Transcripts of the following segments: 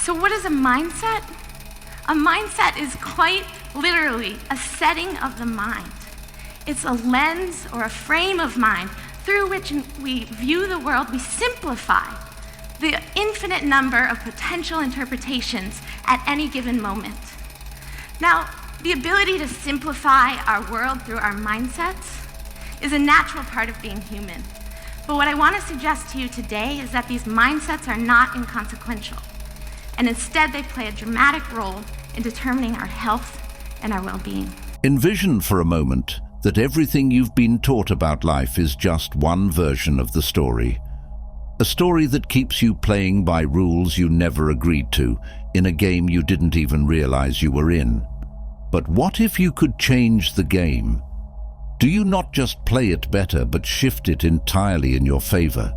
So what is a mindset? A mindset is quite literally a setting of the mind. It's a lens or a frame of mind through which we view the world. We simplify the infinite number of potential interpretations at any given moment. Now, the ability to simplify our world through our mindsets is a natural part of being human. But what I want to suggest to you today is that these mindsets are not inconsequential, and instead they play a dramatic role in determining our health and our well-being. Envision for a moment that everything you've been taught about life is just one version of the story. A story that keeps you playing by rules you never agreed to, in a game you didn't even realize you were in. But what if you could change the game? Do you not just play it better, but shift it entirely in your favor?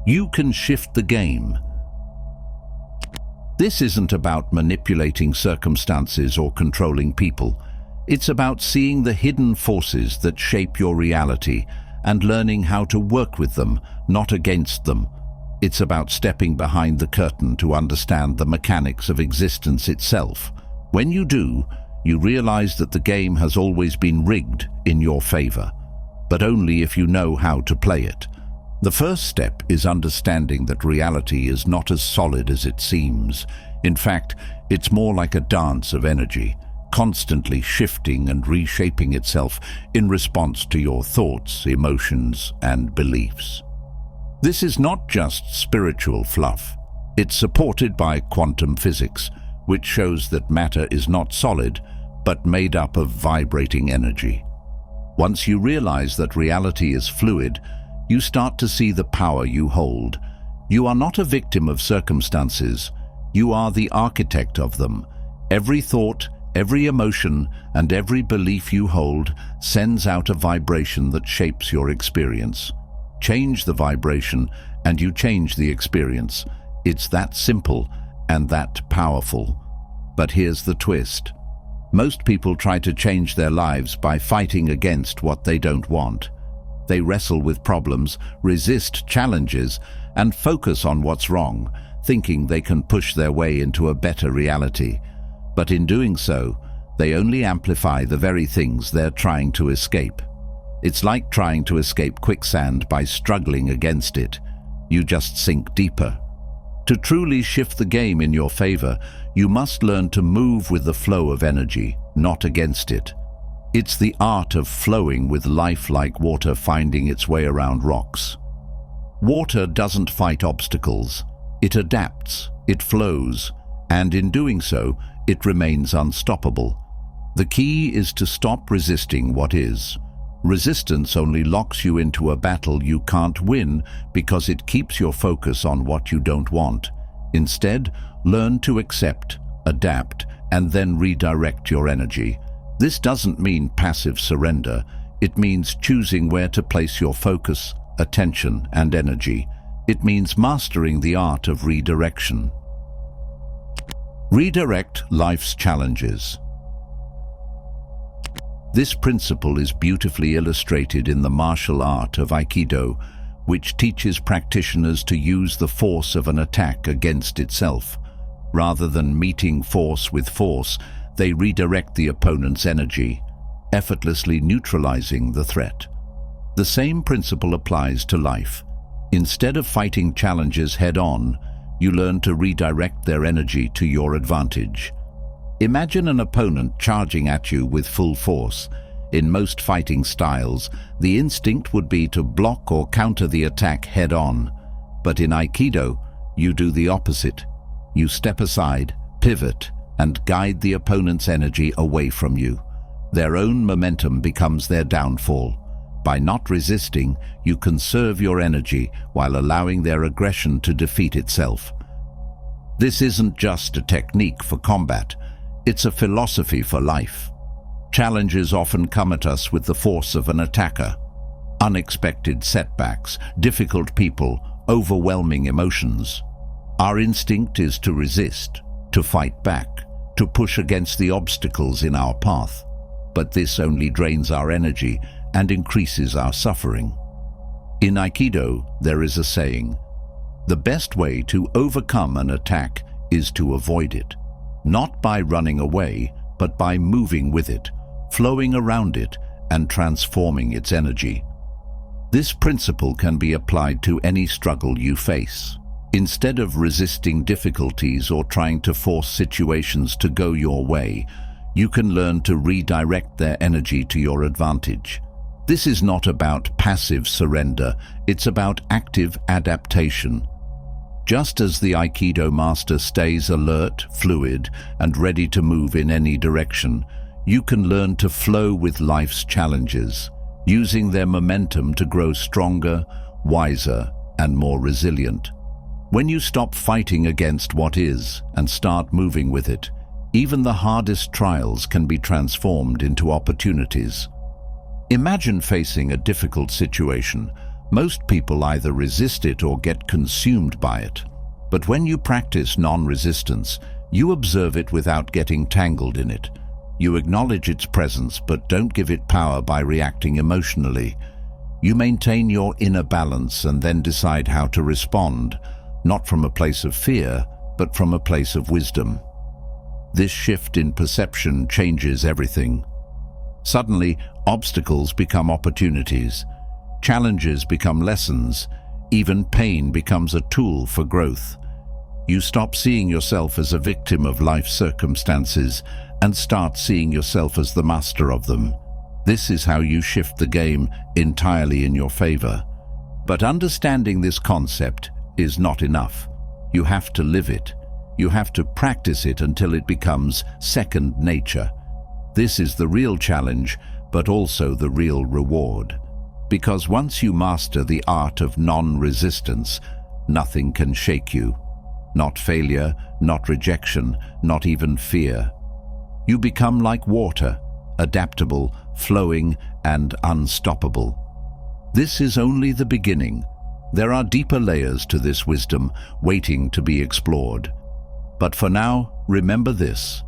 You can shift the game. This isn't about manipulating circumstances or controlling people. It's about seeing the hidden forces that shape your reality and learning how to work with them, not against them. It's about stepping behind the curtain to understand the mechanics of existence itself. When you do, you realize that the game has always been rigged in your favor, but only if you know how to play it. The first step is understanding that reality is not as solid as it seems. In fact, it's more like a dance of energy, constantly shifting and reshaping itself in response to your thoughts, emotions, and beliefs. This is not just spiritual fluff. It's supported by quantum physics, which shows that matter is not solid, but made up of vibrating energy. Once you realize that reality is fluid, you start to see the power you hold. You are not a victim of circumstances. You are the architect of them. Every thought, every emotion, and every belief you hold sends out a vibration that shapes your experience. Change the vibration, and you change the experience. It's that simple and that powerful. But here's the twist. Most people try to change their lives by fighting against what they don't want. They wrestle with problems, resist challenges, and focus on what's wrong, thinking they can push their way into a better reality. But in doing so, they only amplify the very things they're trying to escape. It's like trying to escape quicksand by struggling against it. You just sink deeper. To truly shift the game in your favor, you must learn to move with the flow of energy, not against it. It's the art of flowing with life like water finding its way around rocks. Water doesn't fight obstacles. It adapts, it flows, and in doing so, it remains unstoppable. The key is to stop resisting what is. Resistance only locks you into a battle you can't win because it keeps your focus on what you don't want. Instead, learn to accept, adapt, and then redirect your energy. This doesn't mean passive surrender. It means choosing where to place your focus, attention, and energy. It means mastering the art of redirection. Redirect life's challenges. This principle is beautifully illustrated in the martial art of Aikido, which teaches practitioners to use the force of an attack against itself. Rather than meeting force with force, they redirect the opponent's energy, effortlessly neutralizing the threat. The same principle applies to life. Instead of fighting challenges head-on, you learn to redirect their energy to your advantage. Imagine an opponent charging at you with full force. In most fighting styles, the instinct would be to block or counter the attack head-on. But in Aikido, you do the opposite. You step aside, pivot, and guide the opponent's energy away from you. Their own momentum becomes their downfall. By not resisting, you conserve your energy while allowing their aggression to defeat itself. This isn't just a technique for combat. It's a philosophy for life. Challenges often come at us with the force of an attacker. Unexpected setbacks, difficult people, overwhelming emotions. Our instinct is to resist, to fight back, to push against the obstacles in our path. But this only drains our energy and increases our suffering. In Aikido, there is a saying, The best way to overcome an attack is to avoid it, not by running away, but by moving with it, flowing around it, and transforming its energy. This principle can be applied to any struggle you face. Instead of resisting difficulties or trying to force situations to go your way, you can learn to redirect their energy to your advantage. This is not about passive surrender, it's about active adaptation. Just as the Aikido master stays alert, fluid, and ready to move in any direction, you can learn to flow with life's challenges, using their momentum to grow stronger, wiser, and more resilient. When you stop fighting against what is and start moving with it, even the hardest trials can be transformed into opportunities. Imagine facing a difficult situation. Most people either resist it or get consumed by it. But when you practice non-resistance, you observe it without getting tangled in it. You acknowledge its presence but don't give it power by reacting emotionally. You maintain your inner balance and then decide how to respond, not from a place of fear, but from a place of wisdom. This shift in perception changes everything. Suddenly, obstacles become opportunities. Challenges become lessons. Even pain becomes a tool for growth. You stop seeing yourself as a victim of life's circumstances and start seeing yourself as the master of them. This is how you shift the game entirely in your favor. But understanding this concept is not enough. You have to live it. You have to practice it until it becomes second nature. This is the real challenge, but also the real reward. Because once you master the art of non-resistance, nothing can shake you. Not failure, not rejection, not even fear. You become like water, adaptable, flowing, and unstoppable. This is only the beginning. There are deeper layers to this wisdom waiting to be explored. But for now, remember this.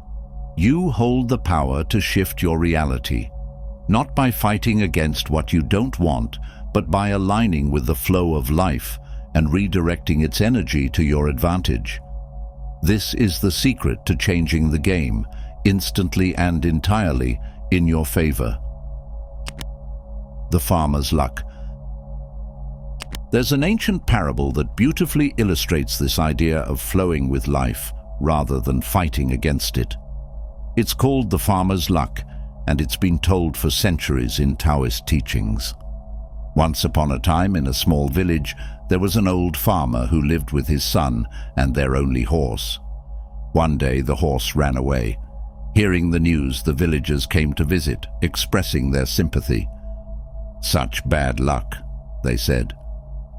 You hold the power to shift your reality, not by fighting against what you don't want, but by aligning with the flow of life and redirecting its energy to your advantage. This is the secret to changing the game, instantly and entirely, in your favor. The farmer's luck. There's an ancient parable that beautifully illustrates this idea of flowing with life rather than fighting against it. It's called the farmer's luck, and it's been told for centuries in Taoist teachings. Once upon a time, in a small village, there was an old farmer who lived with his son and their only horse. One day, the horse ran away. Hearing the news, the villagers came to visit, expressing their sympathy. "Such bad luck," they said.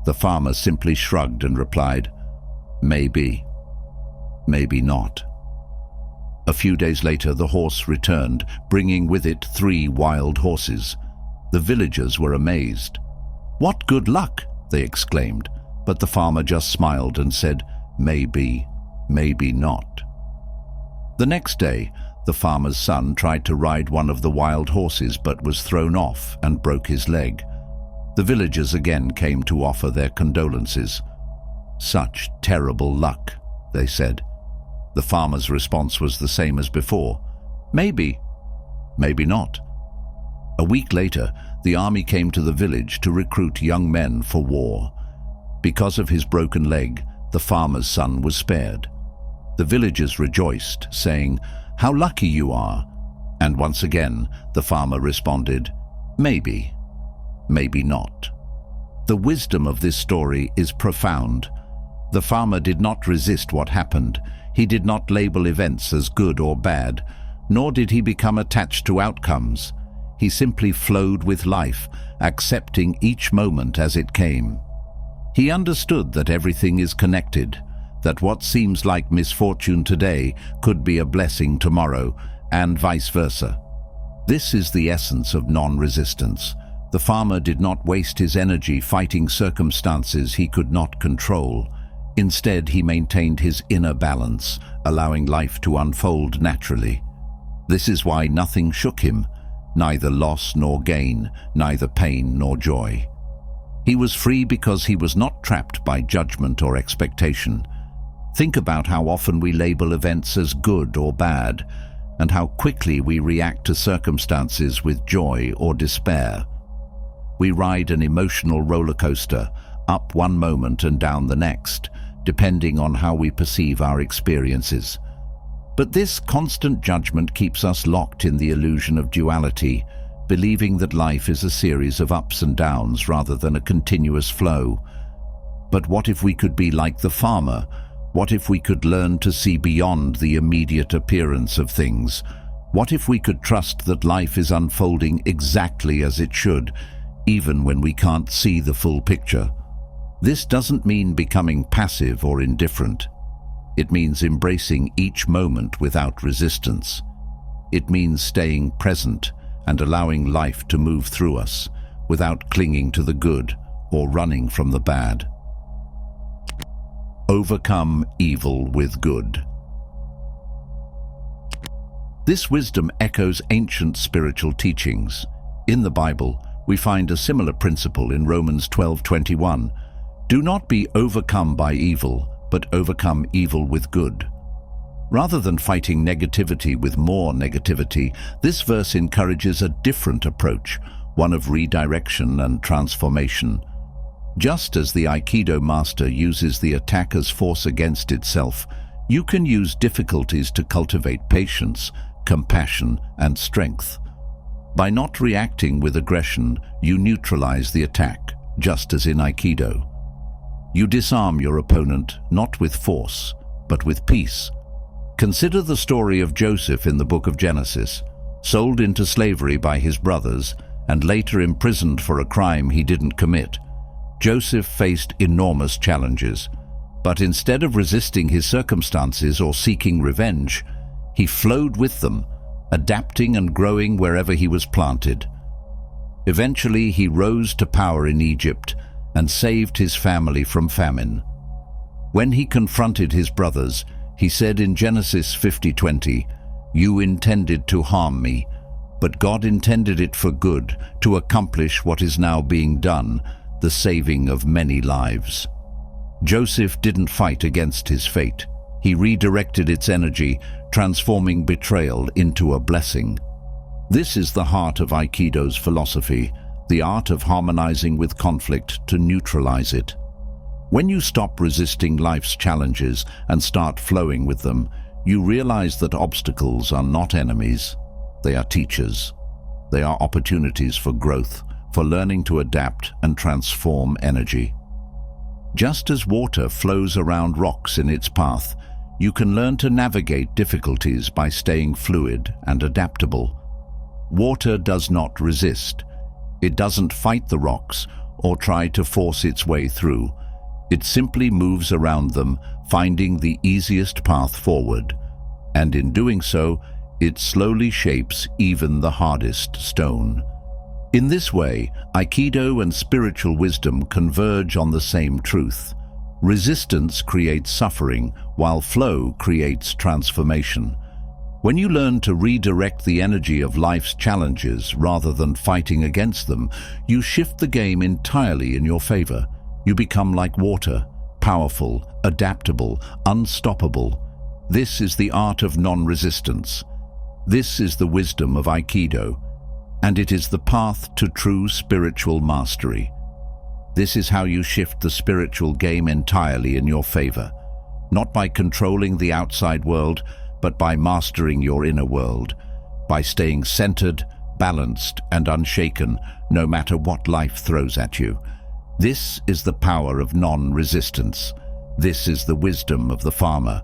The farmer simply shrugged and replied, "Maybe, maybe not." A few days later, the horse returned, bringing with it 3 wild horses. The villagers were amazed. "What good luck!" they exclaimed, but the farmer just smiled and said, "Maybe, maybe not." The next day, the farmer's son tried to ride one of the wild horses but was thrown off and broke his leg. The villagers again came to offer their condolences. "Such terrible luck," they said. The farmer's response was the same as before. "Maybe, maybe not." A week later, the army came to the village to recruit young men for war. Because of his broken leg, the farmer's son was spared. The villagers rejoiced, saying, "How lucky you are." And once again, the farmer responded, "Maybe, maybe not." The wisdom of this story is profound. The farmer did not resist what happened. He did not label events as good or bad, nor did he become attached to outcomes. He simply flowed with life, accepting each moment as it came. He understood that everything is connected, that what seems like misfortune today could be a blessing tomorrow, and vice versa. This is the essence of non-resistance. The farmer did not waste his energy fighting circumstances he could not control. Instead, he maintained his inner balance, allowing life to unfold naturally. This is why nothing shook him, neither loss nor gain, neither pain nor joy. He was free because he was not trapped by judgment or expectation. Think about how often we label events as good or bad, and how quickly we react to circumstances with joy or despair. We ride an emotional roller coaster, up one moment and down the next, depending on how we perceive our experiences. But this constant judgment keeps us locked in the illusion of duality, believing that life is a series of ups and downs rather than a continuous flow. But what if we could be like the farmer? What if we could learn to see beyond the immediate appearance of things? What if we could trust that life is unfolding exactly as it should, even when we can't see the full picture? This doesn't mean becoming passive or indifferent. It means embracing each moment without resistance. It means staying present and allowing life to move through us without clinging to the good or running from the bad. Overcome evil with good. This wisdom echoes ancient spiritual teachings. In the Bible, we find a similar principle in Romans 12:21. Do not be overcome by evil, but overcome evil with good. Rather than fighting negativity with more negativity, this verse encourages a different approach, one of redirection and transformation. Just as the Aikido master uses the attacker's force against itself, you can use difficulties to cultivate patience, compassion, and strength. By not reacting with aggression, you neutralize the attack, just as in Aikido. You disarm your opponent not with force, but with peace. Consider the story of Joseph in the book of Genesis, sold into slavery by his brothers and later imprisoned for a crime he didn't commit. Joseph faced enormous challenges, but instead of resisting his circumstances or seeking revenge, he flowed with them, adapting and growing wherever he was planted. Eventually, he rose to power in Egypt and saved his family from famine. When he confronted his brothers, he said in Genesis 50:20, "You intended to harm me, but God intended it for good, to accomplish what is now being done, the saving of many lives." Joseph didn't fight against his fate. He redirected its energy, transforming betrayal into a blessing. This is the heart of Aikido's philosophy, the art of harmonizing with conflict to neutralize it. When you stop resisting life's challenges and start flowing with them, you realize that obstacles are not enemies. They are teachers. They are opportunities for growth, for learning to adapt and transform energy. Just as water flows around rocks in its path, you can learn to navigate difficulties by staying fluid and adaptable. Water does not resist. It doesn't fight the rocks or try to force its way through. It simply moves around them, finding the easiest path forward. And in doing so, it slowly shapes even the hardest stone. In this way, Aikido and spiritual wisdom converge on the same truth. Resistance creates suffering, while flow creates transformation. When you learn to redirect the energy of life's challenges rather than fighting against them, you shift the game entirely in your favor. You become like water, powerful, adaptable, unstoppable. This is the art of non-resistance. This is the wisdom of Aikido, and it is the path to true spiritual mastery. This is how you shift the spiritual game entirely in your favor, not by controlling the outside world, but by mastering your inner world, by staying centered, balanced, and unshaken, no matter what life throws at you. This is the power of non-resistance. This is the wisdom of the farmer.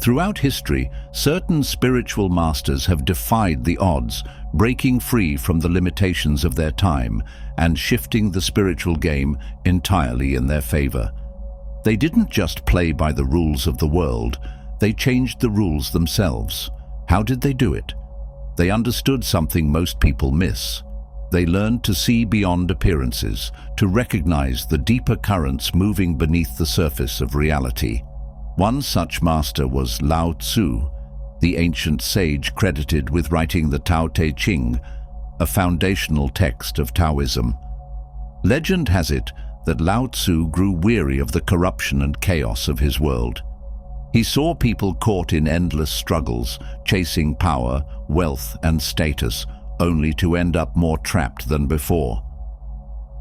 Throughout history, certain spiritual masters have defied the odds, breaking free from the limitations of their time and shifting the spiritual game entirely in their favor. They didn't just play by the rules of the world, they changed the rules themselves. How did they do it? They understood something most people miss. They learned to see beyond appearances, to recognize the deeper currents moving beneath the surface of reality. One such master was Lao Tzu, the ancient sage credited with writing the Tao Te Ching, a foundational text of Taoism. Legend has it that Lao Tzu grew weary of the corruption and chaos of his world. He saw people caught in endless struggles, chasing power, wealth, and status, only to end up more trapped than before.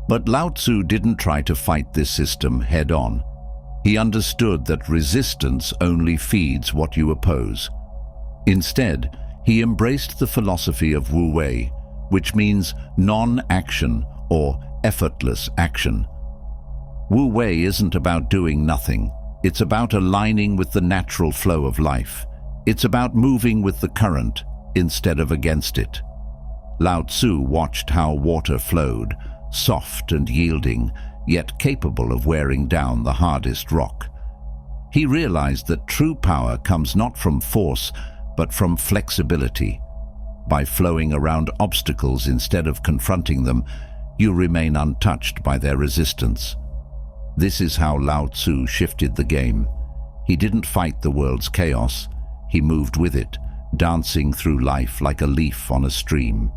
But Lao Tzu didn't try to fight this system head-on. He understood that resistance only feeds what you oppose. Instead, he embraced the philosophy of Wu Wei, which means non-action or effortless action. Wu Wei isn't about doing nothing. It's about aligning with the natural flow of life. It's about moving with the current instead of against it. Lao Tzu watched how water flowed, soft and yielding, yet capable of wearing down the hardest rock. He realized that true power comes not from force, but from flexibility. By flowing around obstacles instead of confronting them, you remain untouched by their resistance. This is how Lao Tzu shifted the game. He didn't fight the world's chaos. He moved with it, dancing through life like a leaf on a stream.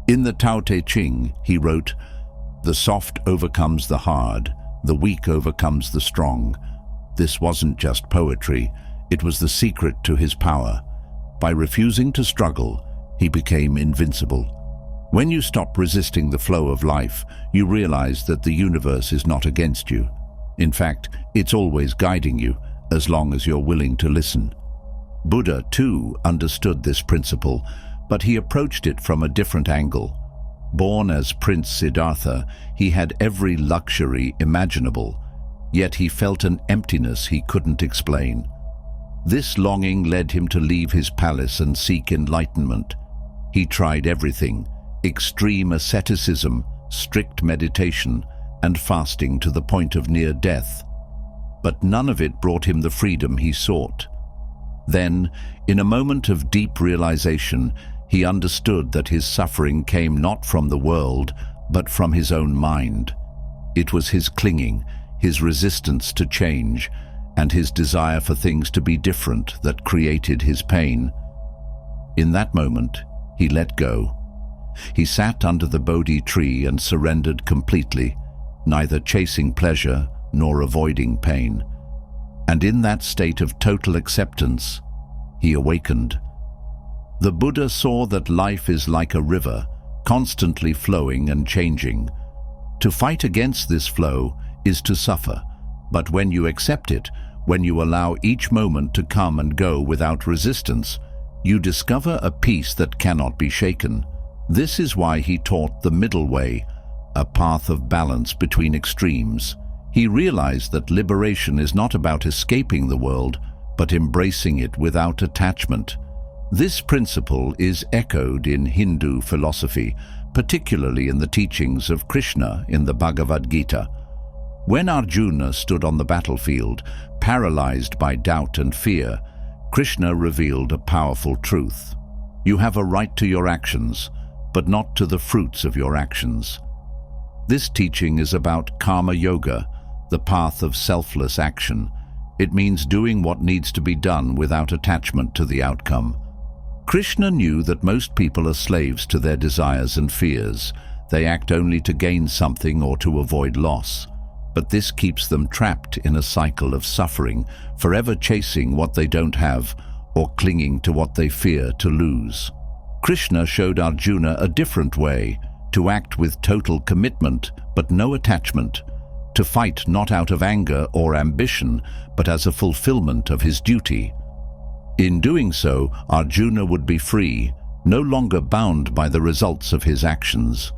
In the Tao Te Ching, he wrote, "The soft overcomes the hard, the weak overcomes the strong." This wasn't just poetry, it was the secret to his power. By refusing to struggle, he became invincible. When you stop resisting the flow of life, you realize that the universe is not against you. In fact, it's always guiding you, as long as you're willing to listen. Buddha, too, understood this principle, but he approached it from a different angle. Born as Prince Siddhartha, he had every luxury imaginable, yet he felt an emptiness he couldn't explain. This longing led him to leave his palace and seek enlightenment. He tried everything: extreme asceticism, strict meditation, and fasting to the point of near death. But none of it brought him the freedom he sought. Then, in a moment of deep realization, he understood that his suffering came not from the world, but from his own mind. It was his clinging, his resistance to change, and his desire for things to be different that created his pain. In that moment, he let go. He sat under the Bodhi tree and surrendered completely, neither chasing pleasure nor avoiding pain. And in that state of total acceptance, he awakened. The Buddha saw that life is like a river, constantly flowing and changing. To fight against this flow is to suffer, but when you accept it, when you allow each moment to come and go without resistance, you discover a peace that cannot be shaken. This is why he taught the middle way, a path of balance between extremes. He realized that liberation is not about escaping the world, but embracing it without attachment. This principle is echoed in Hindu philosophy, particularly in the teachings of Krishna in the Bhagavad Gita. When Arjuna stood on the battlefield, paralyzed by doubt and fear, Krishna revealed a powerful truth. You have a right to your actions, but not to the fruits of your actions. This teaching is about karma yoga, the path of selfless action. It means doing what needs to be done without attachment to the outcome. Krishna knew that most people are slaves to their desires and fears. They act only to gain something or to avoid loss. But this keeps them trapped in a cycle of suffering, forever chasing what they don't have or clinging to what they fear to lose. Krishna showed Arjuna a different way, to act with total commitment but no attachment, to fight not out of anger or ambition, but as a fulfillment of his duty. In doing so, Arjuna would be free, no longer bound by the results of his actions.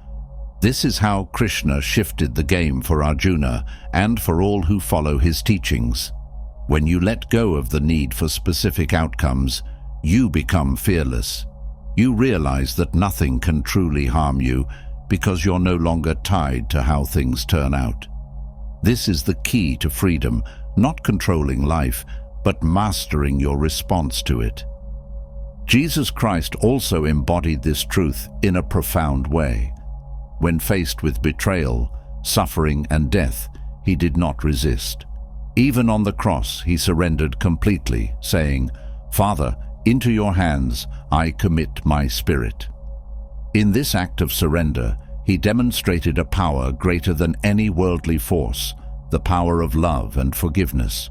This is how Krishna shifted the game for Arjuna and for all who follow his teachings. When you let go of the need for specific outcomes, you become fearless. You realize that nothing can truly harm you because you're no longer tied to how things turn out. This is the key to freedom, not controlling life, but mastering your response to it. Jesus Christ also embodied this truth in a profound way. When faced with betrayal, suffering, and death, he did not resist. Even on the cross, he surrendered completely, saying, "Father, into your hands I commit my spirit." In this act of surrender, he demonstrated a power greater than any worldly force, the power of love and forgiveness.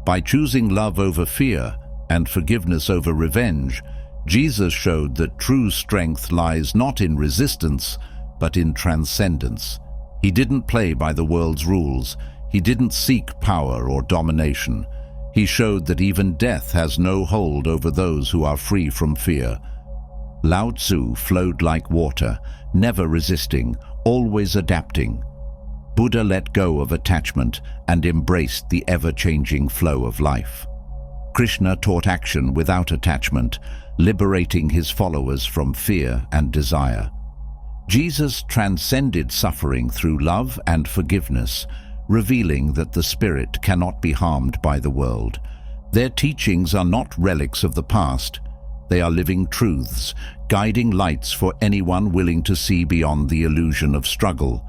By choosing love over fear and forgiveness over revenge, Jesus showed that true strength lies not in resistance, but in transcendence. He didn't play by the world's rules. He didn't seek power or domination. He showed that even death has no hold over those who are free from fear. Lao Tzu flowed like water, never resisting, always adapting. Buddha let go of attachment and embraced the ever-changing flow of life. Krishna taught action without attachment, liberating his followers from fear and desire. Jesus transcended suffering through love and forgiveness, revealing that the spirit cannot be harmed by the world. Their teachings are not relics of the past. They are living truths, guiding lights for anyone willing to see beyond the illusion of struggle.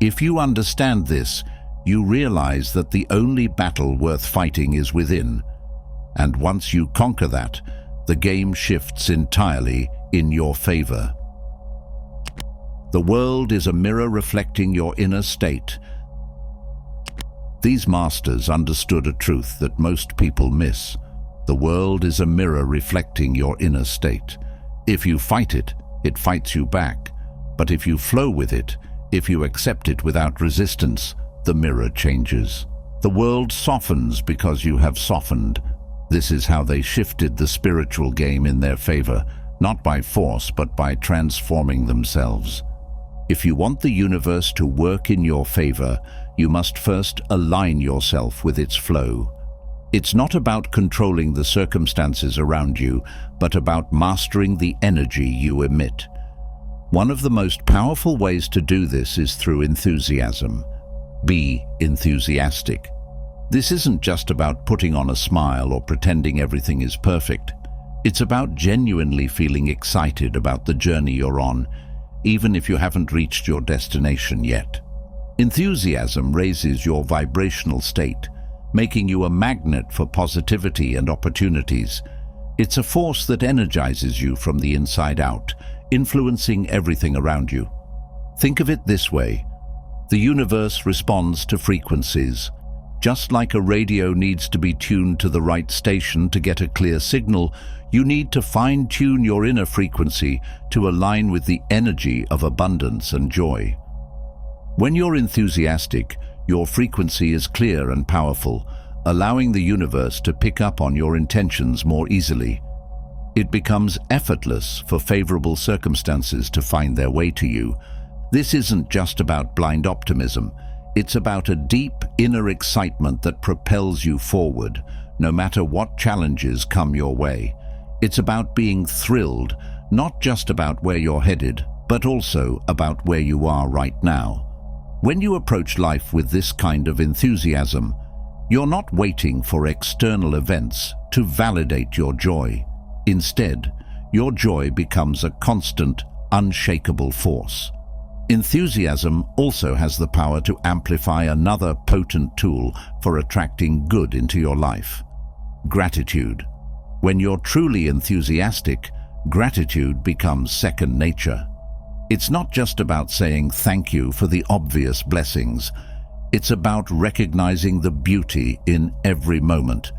If you understand this, you realize that the only battle worth fighting is within. And once you conquer that, the game shifts entirely in your favor. The world is a mirror reflecting your inner state. These masters understood a truth that most people miss. The world is a mirror reflecting your inner state. If you fight it, it fights you back. But if you flow with it, if you accept it without resistance, the mirror changes. The world softens because you have softened. This is how they shifted the spiritual game in their favor, not by force, but by transforming themselves. If you want the universe to work in your favor, you must first align yourself with its flow. It's not about controlling the circumstances around you, but about mastering the energy you emit. One of the most powerful ways to do this is through enthusiasm. Be enthusiastic. This isn't just about putting on a smile or pretending everything is perfect. It's about genuinely feeling excited about the journey you're on, even if you haven't reached your destination yet. Enthusiasm raises your vibrational state, making you a magnet for positivity and opportunities. It's a force that energizes you from the inside out, influencing everything around you. Think of it this way. The universe responds to frequencies. Just like a radio needs to be tuned to the right station to get a clear signal, you need to fine-tune your inner frequency to align with the energy of abundance and joy. When you're enthusiastic, your frequency is clear and powerful, allowing the universe to pick up on your intentions more easily. It becomes effortless for favorable circumstances to find their way to you. This isn't just about blind optimism. It's about a deep inner excitement that propels you forward, no matter what challenges come your way. It's about being thrilled, not just about where you're headed, but also about where you are right now. When you approach life with this kind of enthusiasm, you're not waiting for external events to validate your joy. Instead, your joy becomes a constant, unshakable force. Enthusiasm also has the power to amplify another potent tool for attracting good into your life: gratitude. When you're truly enthusiastic, gratitude becomes second nature. It's not just about saying thank you for the obvious blessings. It's about recognizing the beauty in every moment,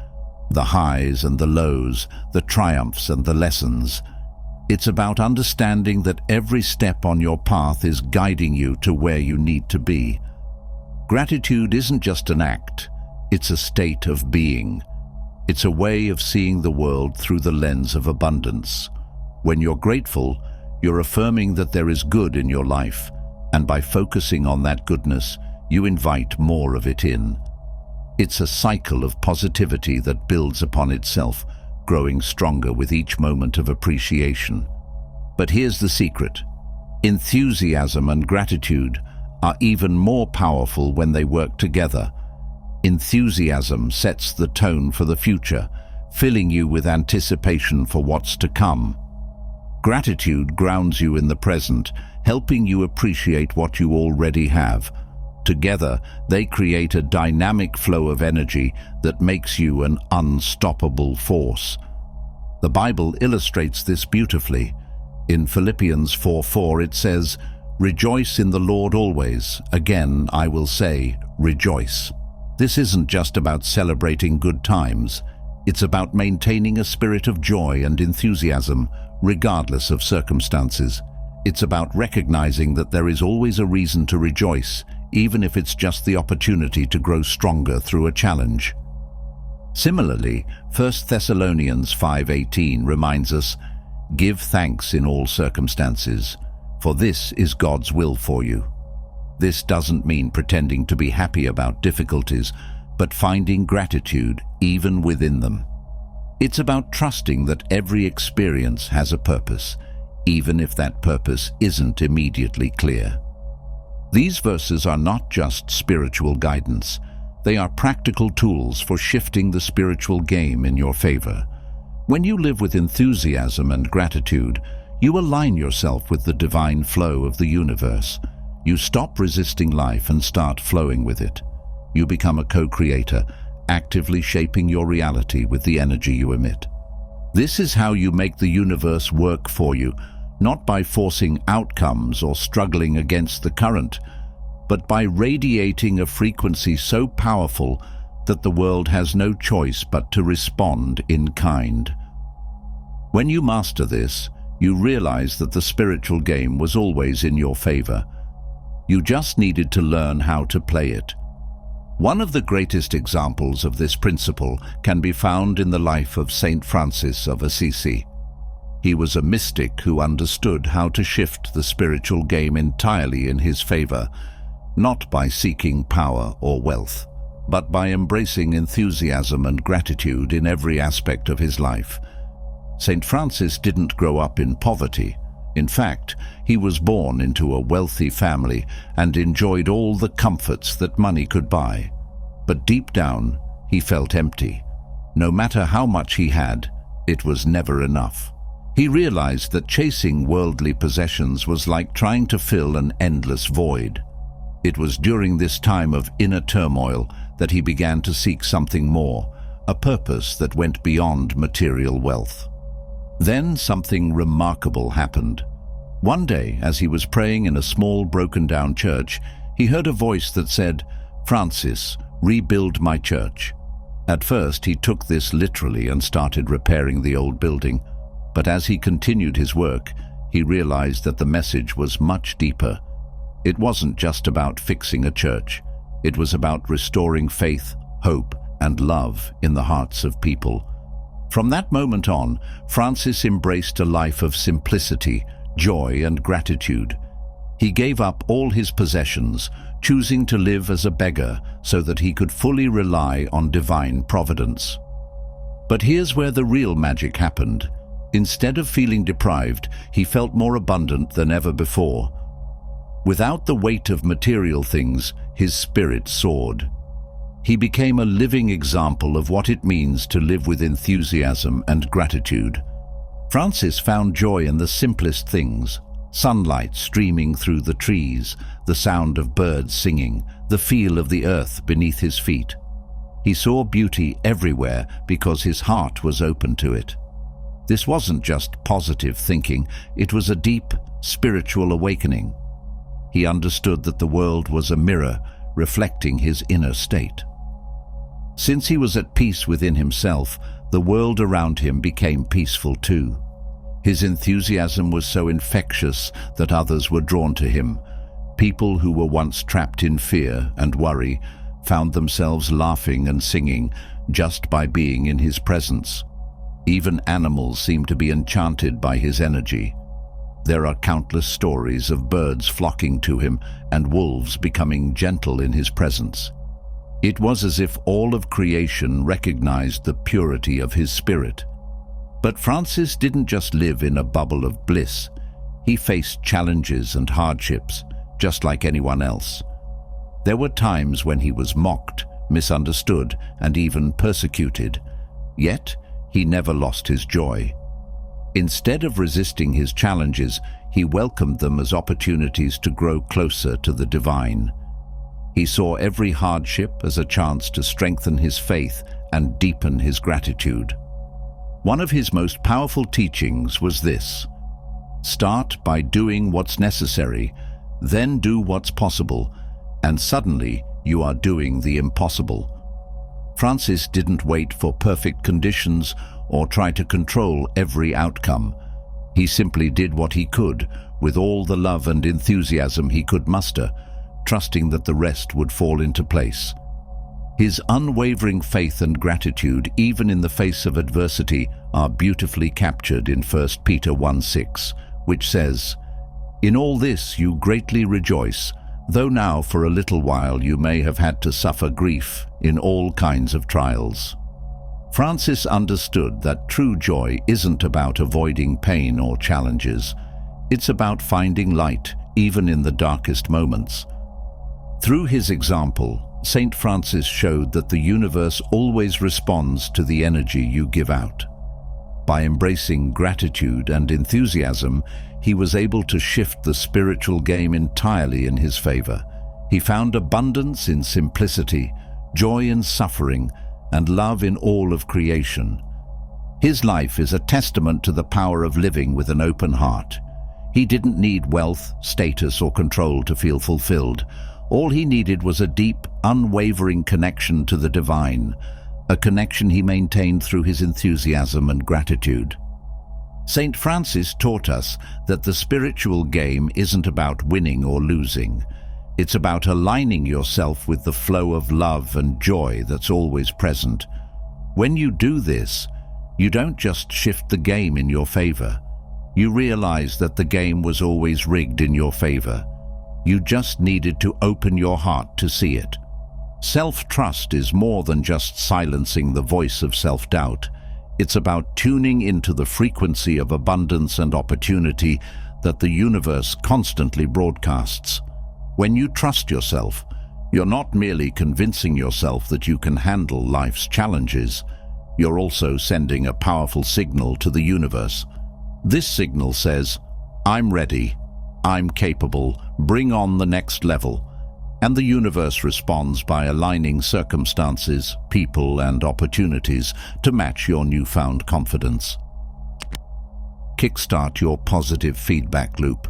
the highs and the lows, the triumphs and the lessons. It's about understanding that every step on your path is guiding you to where you need to be. Gratitude isn't just an act, it's a state of being. It's a way of seeing the world through the lens of abundance. When you're grateful, you're affirming that there is good in your life, and by focusing on that goodness, you invite more of it in. It's a cycle of positivity that builds upon itself, growing stronger with each moment of appreciation. But here's the secret. Enthusiasm and gratitude are even more powerful when they work together. Enthusiasm sets the tone for the future, filling you with anticipation for what's to come. Gratitude grounds you in the present, helping you appreciate what you already have. Together, they create a dynamic flow of energy that makes you an unstoppable force. The Bible illustrates this beautifully. In Philippians 4:4 it says, Rejoice in the Lord always. Again, I will say, rejoice. This isn't just about celebrating good times. It's about maintaining a spirit of joy and enthusiasm, regardless of circumstances. It's about recognizing that there is always a reason to rejoice, even if it's just the opportunity to grow stronger through a challenge. Similarly, 1 Thessalonians 5:18 reminds us, "Give thanks in all circumstances, for this is God's will for you." This doesn't mean pretending to be happy about difficulties, but finding gratitude even within them. It's about trusting that every experience has a purpose, even if that purpose isn't immediately clear. These verses are not just spiritual guidance. They are practical tools for shifting the spiritual game in your favor. When you live with enthusiasm and gratitude, you align yourself with the divine flow of the universe. You stop resisting life and start flowing with it. You become a co-creator, actively shaping your reality with the energy you emit. This is how you make the universe work for you, not by forcing outcomes or struggling against the current, but by radiating a frequency so powerful that the world has no choice but to respond in kind. When you master this, you realize that the spiritual game was always in your favor. You just needed to learn how to play it. One of the greatest examples of this principle can be found in the life of Saint Francis of Assisi. He was a mystic who understood how to shift the spiritual game entirely in his favor, not by seeking power or wealth, but by embracing enthusiasm and gratitude in every aspect of his life. Saint Francis didn't grow up in poverty. In fact, he was born into a wealthy family and enjoyed all the comforts that money could buy. But deep down, he felt empty. No matter how much he had, it was never enough. He realized that chasing worldly possessions was like trying to fill an endless void. It was during this time of inner turmoil that he began to seek something more, a purpose that went beyond material wealth. Then something remarkable happened. One day, as he was praying in a small broken-down church, he heard a voice that said, "Francis, rebuild my church." At first, he took this literally and started repairing the old building. But as he continued his work, he realized that the message was much deeper. It wasn't just about fixing a church. It was about restoring faith, hope, and love in the hearts of people. From that moment on, Francis embraced a life of simplicity, joy, and gratitude. He gave up all his possessions, choosing to live as a beggar so that he could fully rely on divine providence. But here's where the real magic happened. Instead of feeling deprived, he felt more abundant than ever before. Without the weight of material things, his spirit soared. He became a living example of what it means to live with enthusiasm and gratitude. Francis found joy in the simplest things: sunlight streaming through the trees, the sound of birds singing, the feel of the earth beneath his feet. He saw beauty everywhere because his heart was open to it. This wasn't just positive thinking, it was a deep, spiritual awakening. He understood that the world was a mirror reflecting his inner state. Since he was at peace within himself, the world around him became peaceful too. His enthusiasm was so infectious that others were drawn to him. People who were once trapped in fear and worry found themselves laughing and singing just by being in his presence. Even animals seemed to be enchanted by his energy. There are countless stories of birds flocking to him and wolves becoming gentle in his presence. It was as if all of creation recognized the purity of his spirit. But Francis didn't just live in a bubble of bliss. He faced challenges and hardships, just like anyone else. There were times when he was mocked, misunderstood, and even persecuted. Yet, he never lost his joy. Instead of resisting his challenges, he welcomed them as opportunities to grow closer to the divine. He saw every hardship as a chance to strengthen his faith and deepen his gratitude. One of his most powerful teachings was this: start by doing what's necessary, then do what's possible, and suddenly you are doing the impossible. Francis didn't wait for perfect conditions or try to control every outcome. He simply did what he could with all the love and enthusiasm he could muster, trusting that the rest would fall into place. His unwavering faith and gratitude, even in the face of adversity, are beautifully captured in 1 Peter 1:6, which says, "In all this you greatly rejoice, though now for a little while you may have had to suffer grief in all kinds of trials." Francis understood that true joy isn't about avoiding pain or challenges. It's about finding light, even in the darkest moments. Through his example, Saint Francis showed that the universe always responds to the energy you give out. By embracing gratitude and enthusiasm, he was able to shift the spiritual game entirely in his favor. He found abundance in simplicity, joy in suffering, and love in all of creation. His life is a testament to the power of living with an open heart. He didn't need wealth, status, or control to feel fulfilled. All he needed was a deep, unwavering connection to the divine, a connection he maintained through his enthusiasm and gratitude. Saint Francis taught us that the spiritual game isn't about winning or losing. It's about aligning yourself with the flow of love and joy that's always present. When you do this, you don't just shift the game in your favor. You realize that the game was always rigged in your favor. You just needed to open your heart to see it. Self-trust is more than just silencing the voice of self-doubt. It's about tuning into the frequency of abundance and opportunity that the universe constantly broadcasts. When you trust yourself, you're not merely convincing yourself that you can handle life's challenges. You're also sending a powerful signal to the universe. This signal says, "I'm ready, I'm capable, bring on the next level." And the universe responds by aligning circumstances, people, and opportunities to match your newfound confidence. Kickstart your positive feedback loop.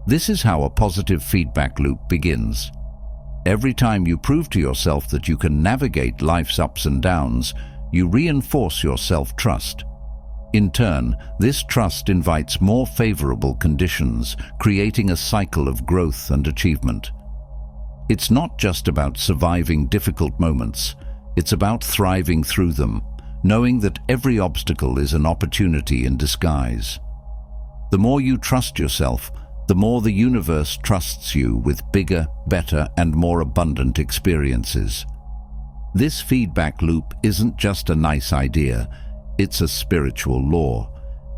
This is how a positive feedback loop begins. Every time you prove to yourself that you can navigate life's ups and downs, you reinforce your self-trust. In turn, this trust invites more favorable conditions, creating a cycle of growth and achievement. It's not just about surviving difficult moments, it's about thriving through them, knowing that every obstacle is an opportunity in disguise. The more you trust yourself, the more the universe trusts you with bigger, better, and more abundant experiences. This feedback loop isn't just a nice idea, it's a spiritual law.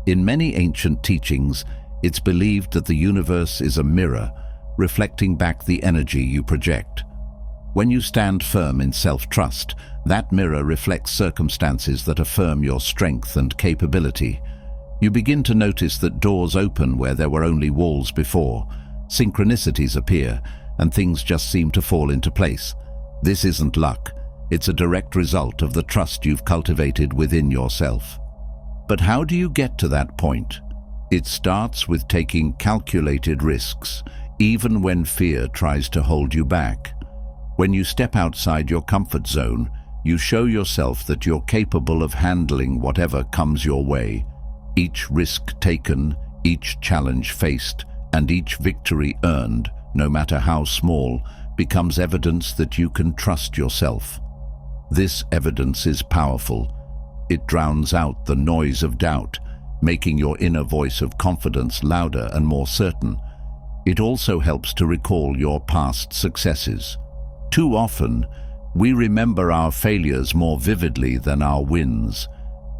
In many ancient teachings, it's believed that the universe is a mirror, reflecting back the energy you project. When you stand firm in self-trust, that mirror reflects circumstances that affirm your strength and capability. You begin to notice that doors open where there were only walls before, synchronicities appear, and things just seem to fall into place. This isn't luck. It's a direct result of the trust you've cultivated within yourself. But how do you get to that point? It starts with taking calculated risks, even when fear tries to hold you back. When you step outside your comfort zone, you show yourself that you're capable of handling whatever comes your way. Each risk taken, each challenge faced, and each victory earned, no matter how small, becomes evidence that you can trust yourself. This evidence is powerful. It drowns out the noise of doubt, making your inner voice of confidence louder and more certain. It also helps to recall your past successes. Too often, we remember our failures more vividly than our wins.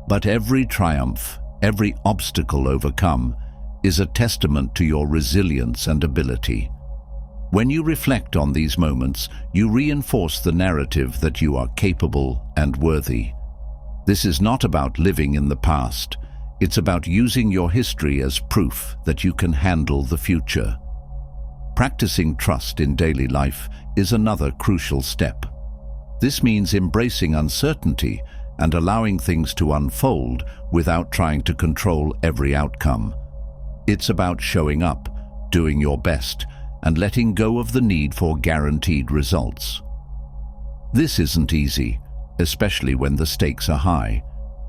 But every triumph, every obstacle overcome, is a testament to your resilience and ability. When you reflect on these moments, you reinforce the narrative that you are capable and worthy. This is not about living in the past. It's about using your history as proof that you can handle the future. Practicing trust in daily life is another crucial step. This means embracing uncertainty and allowing things to unfold without trying to control every outcome. It's about showing up, doing your best, and letting go of the need for guaranteed results. This isn't easy, especially when the stakes are high,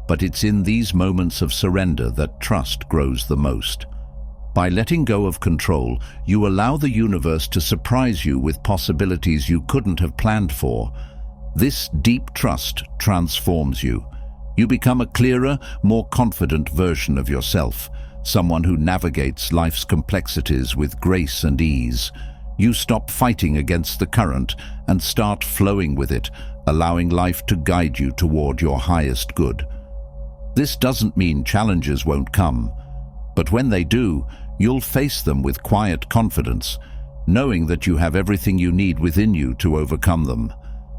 but it's in these moments of surrender that trust grows the most. By letting go of control, you allow the universe to surprise you with possibilities you couldn't have planned for. This deep trust transforms you. You become a clearer, more confident version of yourself, someone who navigates life's complexities with grace and ease. You stop fighting against the current and start flowing with it, allowing life to guide you toward your highest good. This doesn't mean challenges won't come, but when they do, you'll face them with quiet confidence, knowing that you have everything you need within you to overcome them.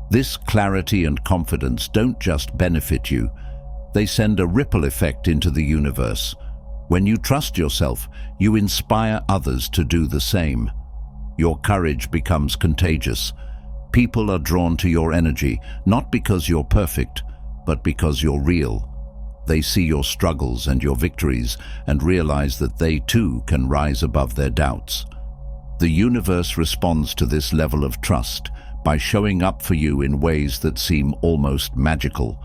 This clarity and confidence don't just benefit you, they send a ripple effect into the universe. When you trust yourself, you inspire others to do the same. Your courage becomes contagious. People are drawn to your energy, not because you're perfect, but because you're real. They see your struggles and your victories and realize that they too can rise above their doubts. The universe responds to this level of trust by showing up for you in ways that seem almost magical.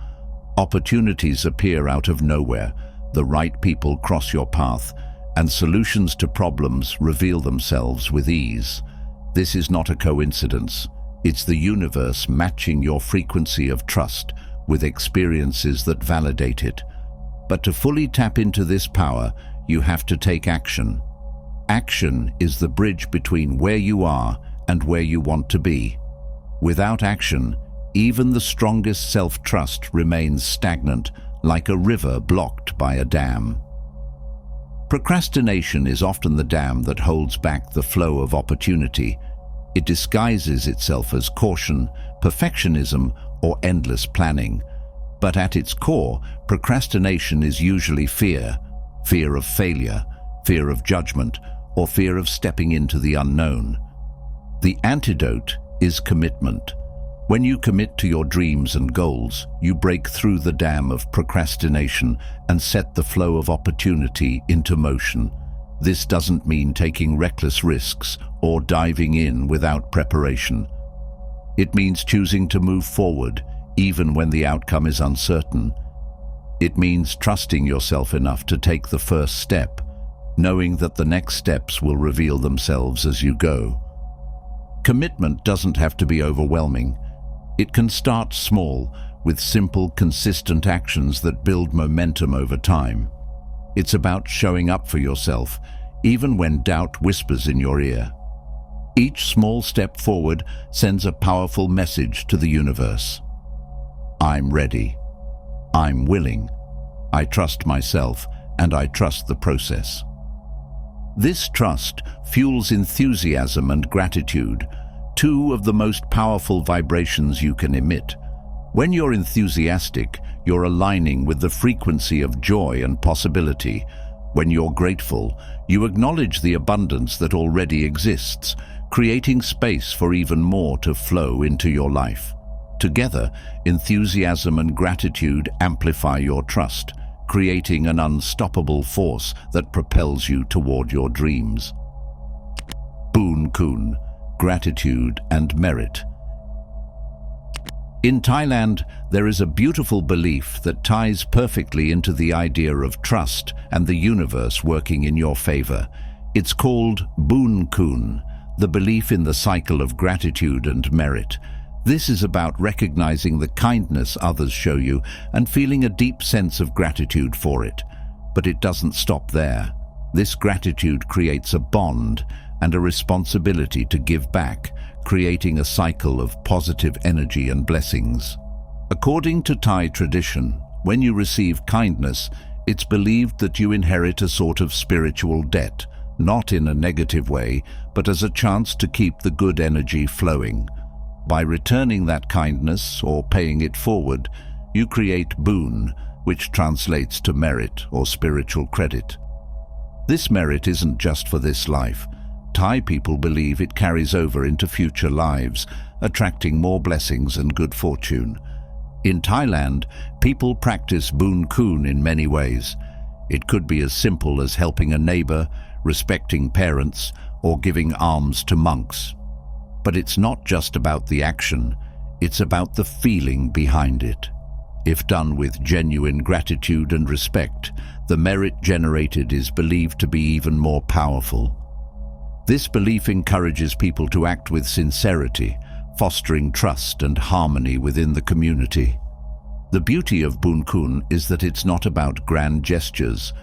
Opportunities appear out of nowhere, the right people cross your path, and solutions to problems reveal themselves with ease. This is not a coincidence. It's the universe matching your frequency of trust with experiences that validate it. But to fully tap into this power, you have to take action. Action is the bridge between where you are and where you want to be. Without action, even the strongest self-trust remains stagnant, like a river blocked by a dam. Procrastination is often the dam that holds back the flow of opportunity. It disguises itself as caution, perfectionism, or endless planning. But at its core, procrastination is usually fear. Fear of failure, fear of judgment, or fear of stepping into the unknown. The antidote is commitment. When you commit to your dreams and goals, you break through the dam of procrastination and set the flow of opportunity into motion. This doesn't mean taking reckless risks or diving in without preparation. It means choosing to move forward, even when the outcome is uncertain. It means trusting yourself enough to take the first step, knowing that the next steps will reveal themselves as you go. Commitment doesn't have to be overwhelming. It can start small, with simple, consistent actions that build momentum over time. It's about showing up for yourself, even when doubt whispers in your ear. Each small step forward sends a powerful message to the universe. I'm ready. I'm willing. I trust myself, and I trust the process. This trust fuels enthusiasm and gratitude, two of the most powerful vibrations you can emit. When you're enthusiastic, you're aligning with the frequency of joy and possibility. When you're grateful, you acknowledge the abundance that already exists, creating space for even more to flow into your life. Together, enthusiasm and gratitude amplify your trust, creating an unstoppable force that propels you toward your dreams. Boon Koon, gratitude and merit. In Thailand, there is a beautiful belief that ties perfectly into the idea of trust and the universe working in your favor. It's called Boon Koon, the belief in the cycle of gratitude and merit. This is about recognizing the kindness others show you and feeling a deep sense of gratitude for it. But it doesn't stop there. This gratitude creates a bond and a responsibility to give back, creating a cycle of positive energy and blessings. According to Thai tradition, when you receive kindness, it's believed that you inherit a sort of spiritual debt, not in a negative way, but as a chance to keep the good energy flowing. By returning that kindness or paying it forward, you create boon, which translates to merit or spiritual credit. This merit isn't just for this life. Thai people believe it carries over into future lives, attracting more blessings and good fortune. In Thailand, people practice Boon Koon in many ways. It could be as simple as helping a neighbor, respecting parents, or giving alms to monks. But it's not just about the action, it's about the feeling behind it. If done with genuine gratitude and respect, the merit generated is believed to be even more powerful. This belief encourages people to act with sincerity, fostering trust and harmony within the community. The beauty of Boon Koon is that it's not about grand gestures.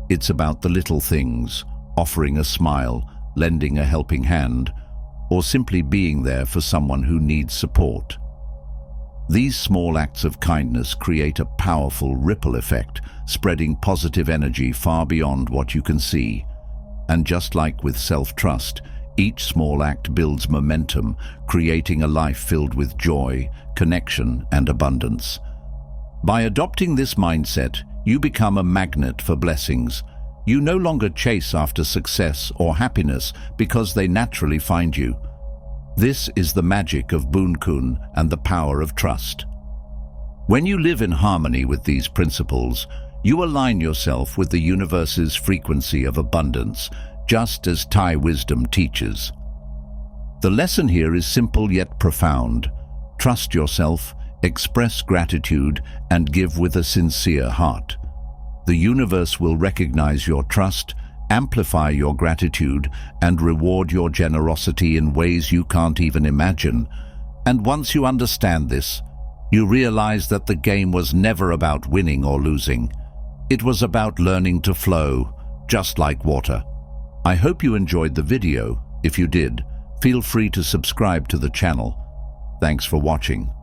It's about the little things, offering a smile, lending a helping hand, or simply being there for someone who needs support. These small acts of kindness create a powerful ripple effect, spreading positive energy far beyond what you can see. And just like with self-trust, each small act builds momentum, creating a life filled with joy, connection, and abundance. By adopting this mindset, you become a magnet for blessings. You no longer chase after success or happiness because they naturally find you. This is the magic of Boon Koon and the power of trust. When you live in harmony with these principles, you align yourself with the universe's frequency of abundance, just as Thai wisdom teaches. The lesson here is simple yet profound. Trust yourself, express gratitude, and give with a sincere heart. The universe will recognize your trust, amplify your gratitude, and reward your generosity in ways you can't even imagine. And once you understand this, you realize that the game was never about winning or losing. It was about learning to flow, just like water. I hope you enjoyed the video. If you did, feel free to subscribe to the channel. Thanks for watching.